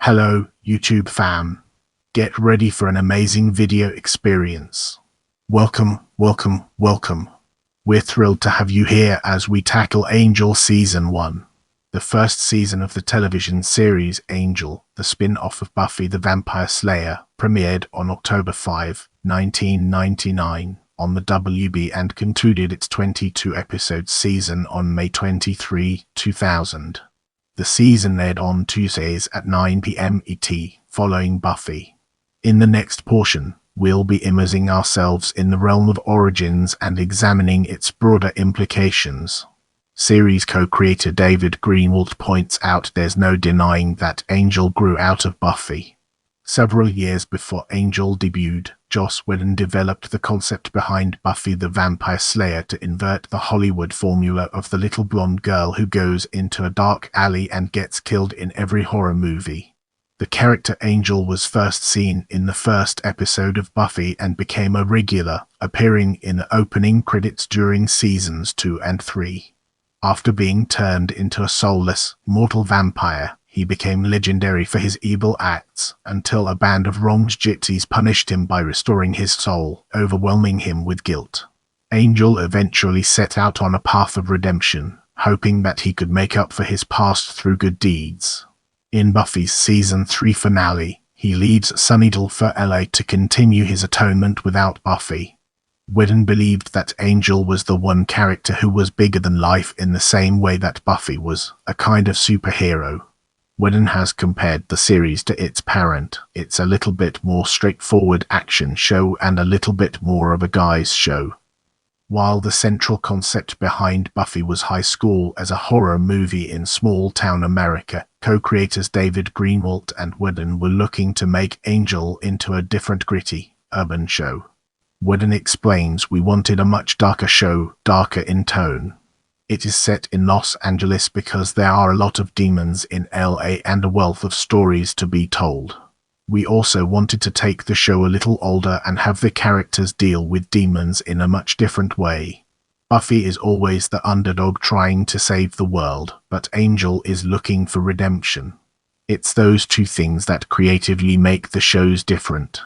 Hello, YouTube fam. Get ready for an amazing video experience. Welcome. We're thrilled to have you here as we tackle Angel Season 1. The first season of the television series Angel, the spin-off of Buffy the Vampire Slayer, premiered on October 5, 1999 on the WB and concluded its 22-episode season on May 23, 2000. The season aired on Tuesdays at 9 p.m. ET, following Buffy. In the next portion, we'll be immersing ourselves in the realm of origins and examining its broader implications. Series co-creator David Greenwalt points out there's no denying that Angel grew out of Buffy. Several years before Angel debuted, Joss Whedon developed the concept behind Buffy the Vampire Slayer to invert the Hollywood formula of the little blonde girl who goes into a dark alley and gets killed in every horror movie. The character Angel was first seen in the first episode of Buffy and became a regular, appearing in the opening credits during seasons 2 and 3. After being turned into a soulless, mortal vampire, he became legendary for his evil acts, until a band of wronged gypsies punished him by restoring his soul, overwhelming him with guilt. Angel eventually set out on a path of redemption, hoping that he could make up for his past through good deeds. In Buffy's Season 3 finale, he leaves Sunnydale for LA to continue his atonement without Buffy. Whedon believed that Angel was the one character who was bigger than life in the same way that Buffy was, a kind of superhero. Whedon has compared the series to its parent. It's a little bit more straightforward action show and a little bit more of a guy's show. While the central concept behind Buffy was high school as a horror movie in small-town America, co-creators David Greenwalt and Whedon were looking to make Angel into a different gritty, urban show. Whedon explains, "We wanted a much darker show, darker in tone. It is set in Los Angeles because there are a lot of demons in LA and a wealth of stories to be told. We also wanted to take the show a little older and have the characters deal with demons in a much different way. Buffy is always the underdog trying to save the world, but Angel is looking for redemption. It's those two things that creatively make the shows different."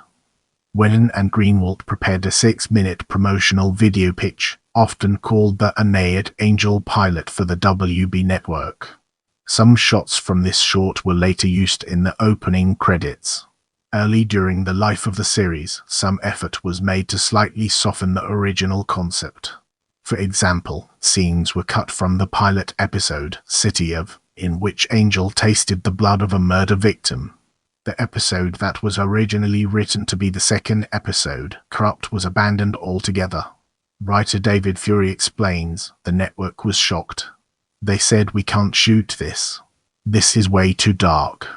Whedon and Greenwalt prepared a 6-minute promotional video pitch, often called the Unaired Angel pilot, for the WB network. Some shots from this short were later used in the opening credits. Early during the life of the series, some effort was made to slightly soften the original concept. For example, scenes were cut from the pilot episode, City of, in which Angel tasted the blood of a murder victim. The episode that was originally written to be the second episode, Corrupt, was abandoned altogether. Writer David Fury explains, "The network was shocked. They said, we can't shoot this. This is way too dark.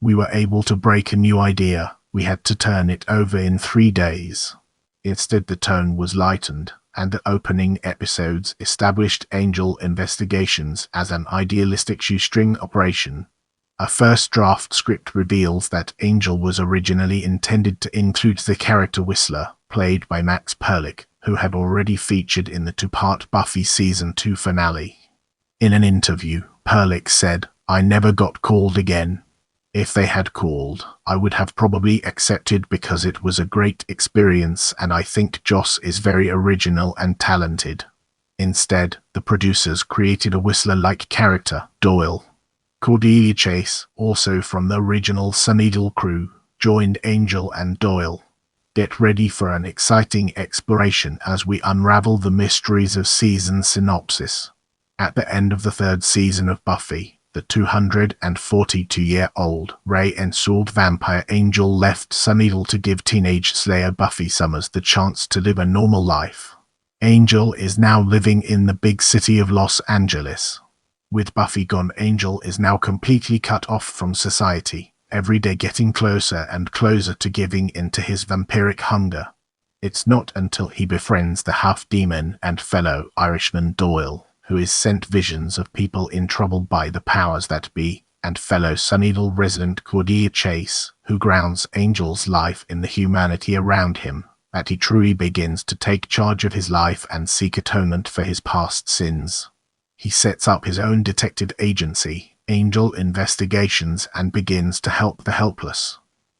We were able to break a new idea. We had to turn it over in 3 days." Instead, the tone was lightened, and the opening episodes established Angel investigations as an idealistic shoestring operation. A first draft script reveals that Angel was originally intended to include the character Whistler, played by Max Perlich, who had already featured in the 2-part Buffy Season 2 finale. In an interview, Perlich said, "I never got called again. If they had called, I would have probably accepted because it was a great experience and I think Joss is very original and talented." Instead, the producers created a Whistler-like character, Doyle. Cordelia Chase, also from the original Sunnydale crew, joined Angel and Doyle. Get ready for an exciting exploration as we unravel the mysteries of season synopsis. At the end of the 3rd season of Buffy, the 242-year-old Ray-ensouled vampire Angel left Sunnydale to give teenage Slayer Buffy Summers the chance to live a normal life. Angel is now living in the big city of Los Angeles. With Buffy gone, Angel is now completely cut off from society, every day getting closer and closer to giving in to his vampiric hunger. It's not until he befriends the half-demon and fellow Irishman Doyle, who is sent visions of people in trouble by the powers that be, and fellow Sunnydale resident Cordelia Chase, who grounds Angel's life in the humanity around him, that he truly begins to take charge of his life and seek atonement for his past sins. He sets up his own detective agency, Angel investigations and begins to help the helpless.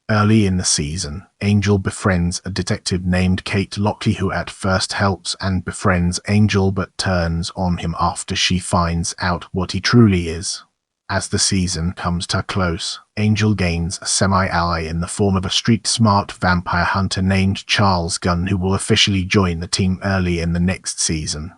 Early in the season, Angel befriends a detective named Kate Lockley who at first helps and befriends Angel but turns on him after she finds out what he truly is. As the season comes to a close, Angel gains a semi-ally in the form of a street-smart vampire hunter named Charles Gunn who will officially join the team early in the next season.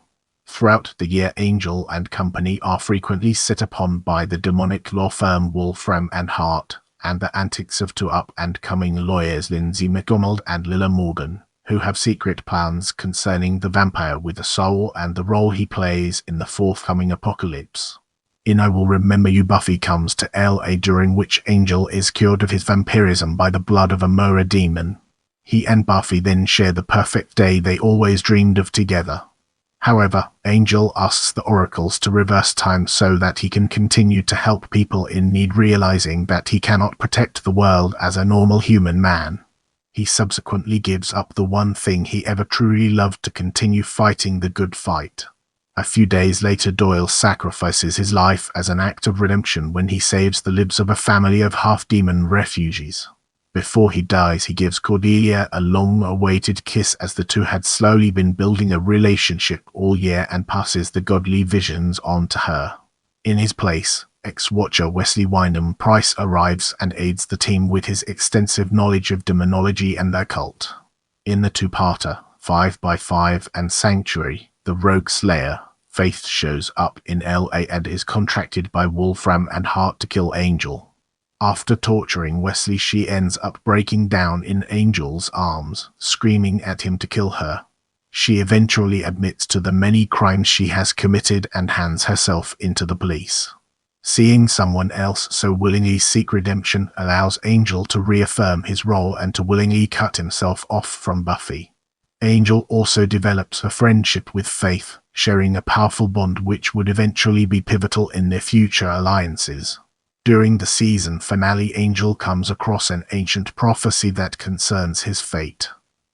Throughout the year, Angel and company are frequently set upon by the demonic law firm Wolfram and Hart, and the antics of two up-and-coming lawyers Lindsay McDonald and Lilla Morgan, who have secret plans concerning the vampire with a soul and the role he plays in the forthcoming apocalypse. In I Will Remember You, Buffy comes to LA, during which Angel is cured of his vampirism by the blood of a Mora demon. He and Buffy then share the perfect day they always dreamed of together. However, Angel asks the oracles to reverse time so that he can continue to help people in need, realizing that he cannot protect the world as a normal human man. He subsequently gives up the one thing he ever truly loved to continue fighting the good fight. A few days later, Doyle sacrifices his life as an act of redemption when he saves the lives of a family of half-demon refugees. Before he dies, he gives Cordelia a long-awaited kiss, as the two had slowly been building a relationship all year, and passes the godly visions on to her. In his place, ex-Watcher Wesley Wyndham Price arrives and aids the team with his extensive knowledge of demonology and the occult. In the two-parter, 5x5 and Sanctuary, the Rogue Slayer, Faith shows up in LA and is contracted by Wolfram and Hart to kill Angel. After torturing Wesley, she ends up breaking down in Angel's arms, screaming at him to kill her. She eventually admits to the many crimes she has committed and hands herself into the police. Seeing someone else so willingly seek redemption allows Angel to reaffirm his role and to willingly cut himself off from Buffy. Angel also develops a friendship with Faith, sharing a powerful bond which would eventually be pivotal in their future alliances. During the season finale, Angel comes across an ancient prophecy that concerns his fate.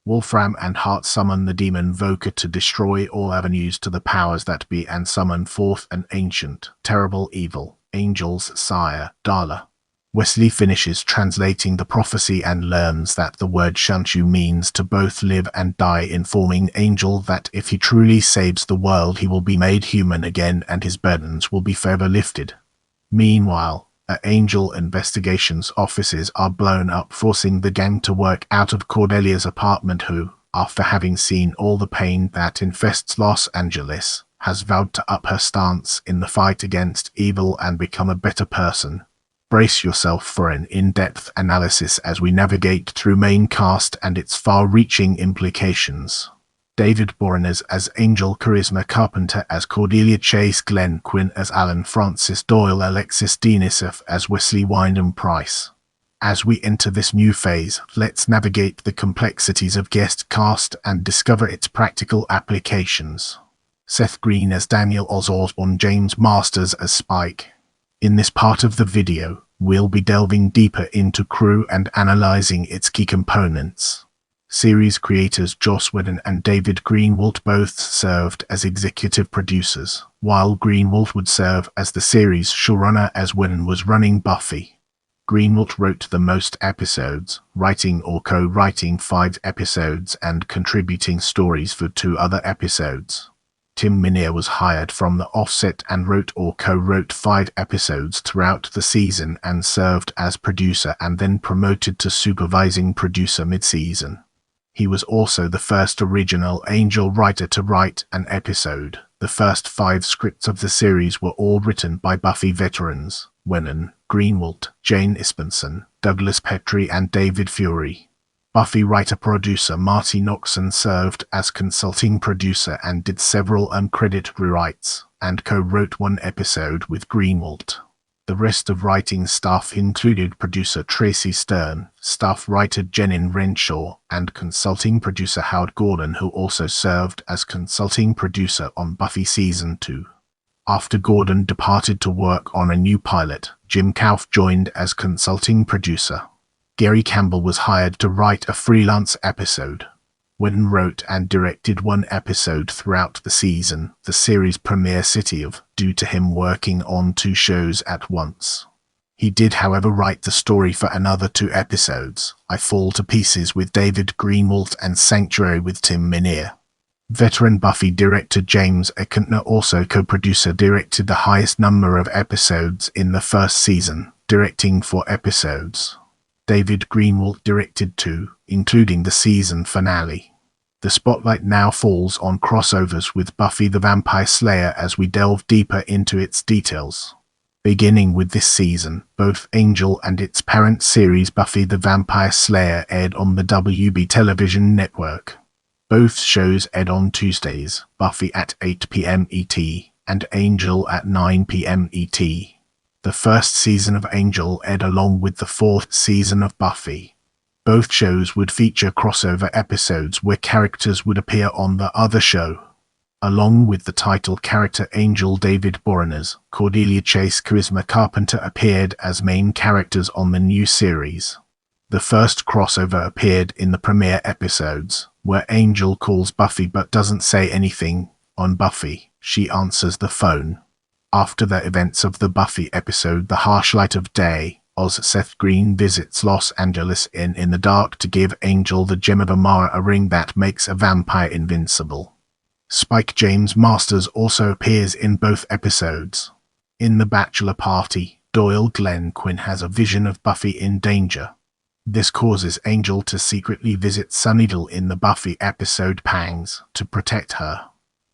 Wolfram and Hart summon the demon Voker to destroy all avenues to the powers that be and summon forth an ancient, terrible evil, Angel's sire, Darla. Wesley finishes translating the prophecy and learns that the word Shanchu means to both live and die, informing Angel that if he truly saves the world, he will be made human again and his burdens will be forever lifted. Meanwhile, Angel investigations offices are blown up, forcing the gang to work out of Cordelia's apartment, who, after having seen all the pain that infests Los Angeles, has vowed to up her stance in the fight against evil and become a better person. Brace yourself for an in-depth analysis as we navigate through main cast and its far-reaching implications. David Boreanaz as Angel, Charisma Carpenter as Cordelia Chase, Glenn Quinn as Alan, Francis Doyle, Alexis Denisov as Wesley Wyndham Price. As we enter this new phase, let's navigate the complexities of guest cast and discover its practical applications. Seth Green as Daniel Osborne, James Masters as Spike. In this part of the video, we'll be delving deeper into crew and analyzing its key components. Series creators Joss Whedon and David Greenwalt both served as executive producers, while Greenwalt would serve as the series showrunner as Whedon was running Buffy. Greenwalt wrote the most episodes, writing or co-writing 5 episodes and contributing stories for 2 other episodes. Tim Minear was hired from the offset and wrote or co-wrote 5 episodes throughout the season and served as producer and then promoted to supervising producer mid-season. He was also the first original Angel writer to write an episode. The first 5 scripts of the series were all written by Buffy veterans, Whedon, Greenwalt, Jane Espenson, Douglas Petrie and David Fury. Buffy writer-producer Marty Noxon served as consulting producer and did several uncredited rewrites, and co-wrote 1 episode with Greenwalt. The rest of writing staff included producer Tracy Stern, staff writer Jenin Renshaw, and consulting producer Howard Gordon, who also served as consulting producer on Buffy Season 2. After Gordon departed to work on a new pilot, Jim Kauf joined as consulting producer. Gary Campbell was hired to write a freelance episode. Whedon wrote and directed one episode throughout the season, the series premiere City of, due to him working on 2 shows at once. He did, however, write the story for another 2 episodes, I Fall to Pieces with David Greenwalt and Sanctuary with Tim Minear. Veteran Buffy director James Akantner, also co-producer, directed the highest number of episodes in the first season, directing 4 episodes. David Greenwalt directed 2, including the season finale. The spotlight now falls on crossovers with Buffy the Vampire Slayer as we delve deeper into its details. Beginning with this season, both Angel and its parent series Buffy the Vampire Slayer aired on the WB television network. Both shows aired on Tuesdays, Buffy at 8 p.m. ET, and Angel at 9 p.m. ET. The first season of Angel aired along with the 4th season of Buffy. Both shows would feature crossover episodes where characters would appear on the other show. Along with the title character Angel, David Boreanaz, Cordelia Chase, Charisma Carpenter appeared as main characters on the new series. The first crossover appeared in the premiere episodes, where Angel calls Buffy but doesn't say anything. On Buffy, she answers the phone. After the events of the Buffy episode The Harsh Light of Day, Oz Seth Green visits Los Angeles in the dark to give Angel the Gem of Amara, a ring that makes a vampire invincible. Spike James Masters also appears in both episodes. In the bachelor party, Doyle Glenn Quinn has a vision of Buffy in danger. This causes Angel to secretly visit Sunnydale in the Buffy episode Pangs to protect her.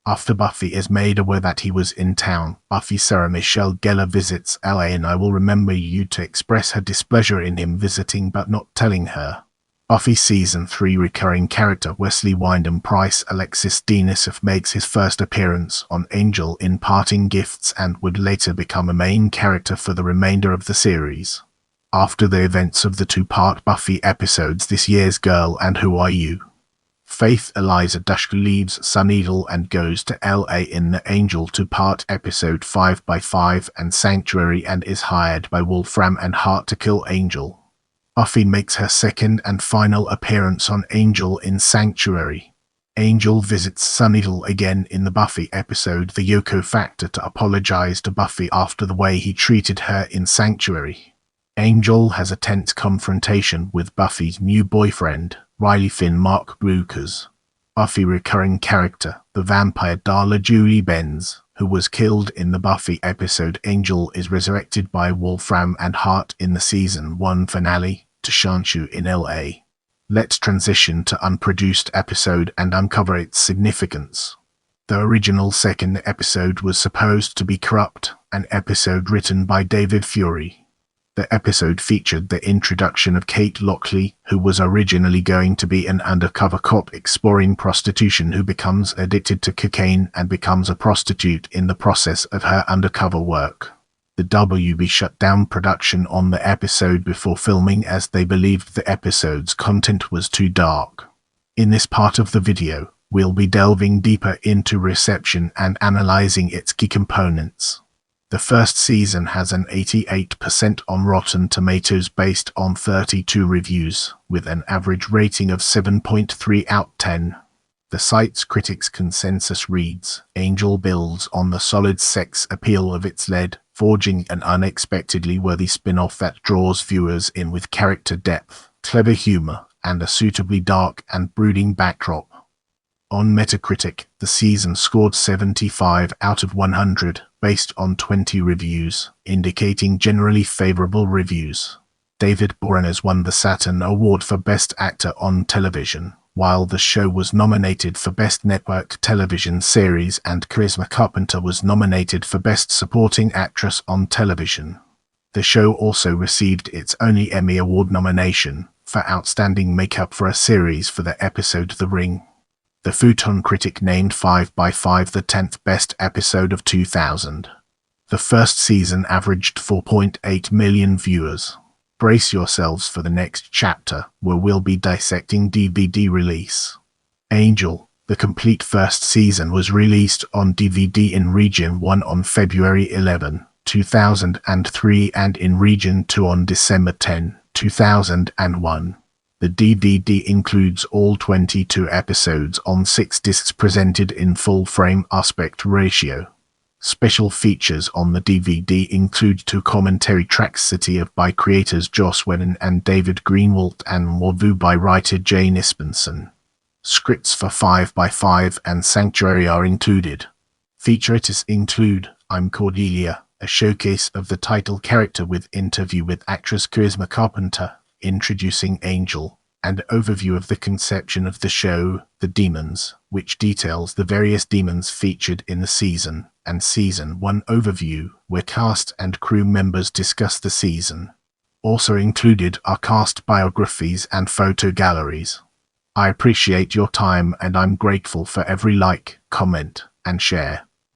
After Buffy is made aware that he was in town, Buffy Sarah Michelle Gellar visits LA and I will remember you to express her displeasure in him visiting but not telling her. Buffy Season 3 recurring character Wesley Wyndham Price Alexis Denisov makes his first appearance on Angel in Parting Gifts and would later become a main character for the remainder of the series. After the events of the 2-part Buffy episodes This Year's Girl and Who Are You?, Faith Eliza Dushku leaves Sunnydale and goes to LA in the Angel 2-part episode 5x5 and Sanctuary and is hired by Wolfram and Hart to kill Angel. Buffy makes her second and final appearance on Angel in Sanctuary. Angel visits Sunnydale again in the Buffy episode The Yoko Factor to apologize to Buffy after the way he treated her in Sanctuary. Angel has a tense confrontation with Buffy's new boyfriend, Riley Finn Mark Brukers. Buffy recurring character, the vampire Darla Julie Benz, who was killed in the Buffy episode Angel, is resurrected by Wolfram and Hart in the Season 1 finale to Shanshu in LA. Let's transition to unproduced episode and uncover its significance. The original second episode was supposed to be Corrupt, an episode written by David Fury. The episode featured the introduction of Kate Lockley, who was originally going to be an undercover cop exploring prostitution who becomes addicted to cocaine and becomes a prostitute in the process of her undercover work. The WB shut down production on the episode before filming as they believed the episode's content was too dark. In this part of the video, we'll be delving deeper into reception and analyzing its key components. The first season has an 88% on Rotten Tomatoes based on 32 reviews, with an average rating of 7.3 out of 10. The site's critics' consensus reads, Angel builds on the solid sex appeal of its lead, forging an unexpectedly worthy spin-off that draws viewers in with character depth, clever humor, and a suitably dark and brooding backdrop. On Metacritic, the season scored 75 out of 100, based on 20 reviews, indicating generally favorable reviews. David Boreanaz won the Saturn Award for Best Actor on Television, while the show was nominated for Best Network Television Series and Charisma Carpenter was nominated for Best Supporting Actress on Television. The show also received its only Emmy Award nomination, for Outstanding Makeup for a Series for the episode The Ring. The Futon critic named 5x5 the 10th best episode of 2000. The first season averaged 4.8 million viewers. Brace yourselves for the next chapter, where we'll be dissecting DVD release. Angel, the complete first season, was released on DVD in Region 1 on February 11, 2003 and in Region 2 on December 10, 2001. The DVD includes all 22 episodes on 6 discs presented in full frame aspect ratio. Special features on the DVD include 2 commentary tracks City of by creators Joss Whedon and David Greenwalt and Morvu by writer Jane Espenson. Scripts for 5x5 and Sanctuary are included. Featurettes include I'm Cordelia, a showcase of the title character with interview with actress Charisma Carpenter, introducing Angel, and overview of the conception of the show, The Demons, which details the various demons featured in the season, and Season 1 overview, where cast and crew members discuss the season. Also included are cast biographies and photo galleries. I appreciate your time and I'm grateful for every like, comment, and share.